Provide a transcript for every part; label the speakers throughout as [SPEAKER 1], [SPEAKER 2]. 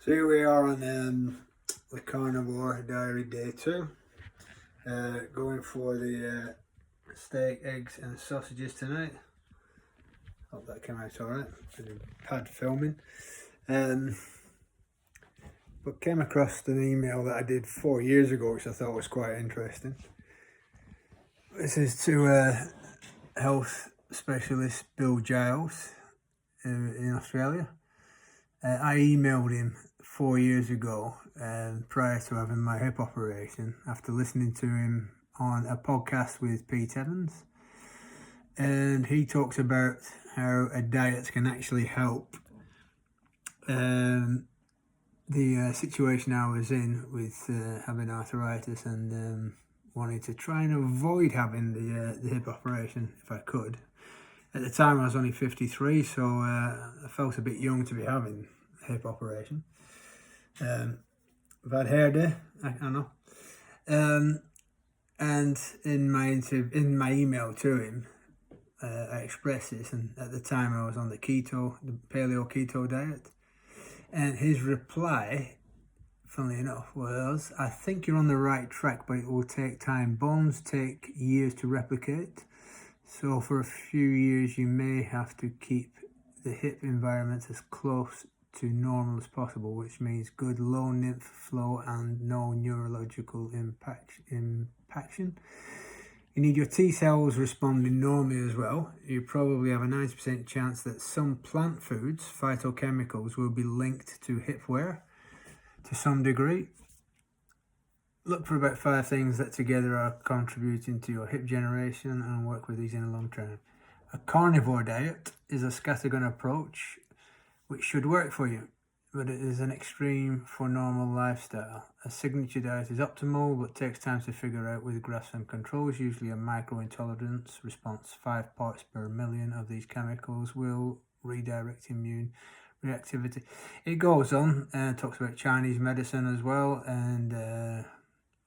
[SPEAKER 1] So here we are on the Carnivore Diary Day 2. Going for the steak, eggs and sausages tonight. Hope that came out alright. Pad filming. But came across an email that I did 4 years ago, which I thought was quite interesting. This is to health specialist Bill Giles in Australia. I emailed him 4 years ago prior to having my hip operation, after listening to him on a podcast with Pete Evans, and he talks about how a diet can actually help the situation I was in with having arthritis and wanting to try and avoid having the hip operation if I could. At the time I was only 53, so I felt a bit young to be having a hip operation. I've had hair day, I know. And in my email to him, I expressed this, and at the time I was on the paleo keto diet. And his reply, funnily enough, was, "I think you're on the right track, but it will take time. Bones take years to replicate. So for a few years, you may have to keep the hip environment as close to normal as possible, which means good low lymph flow and no neurological impaction. You need your T cells responding normally as well. You probably have a 90% chance that some plant foods, phytochemicals, will be linked to hip wear to some degree. Look for about 5 things that together are contributing to your hip generation and work with these in the long term. A carnivore diet is a scattergun approach which should work for you, but it is an extreme for normal lifestyle. A signature diet is optimal, but takes time to figure out with graphs and controls. Usually a micro-intolerance response, 5 parts per million of these chemicals will redirect immune reactivity." It goes on and talks about Chinese medicine as well, and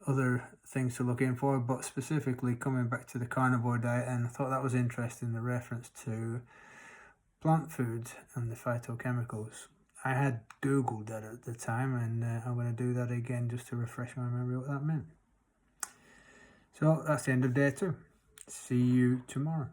[SPEAKER 1] other things to look in for, but specifically coming back to the carnivore diet, and I thought that was interesting, the reference to plant foods and the phytochemicals. I had Googled that at the time, and I'm going to do that again just to refresh my memory what that meant. So that's the end of day 2. See you tomorrow.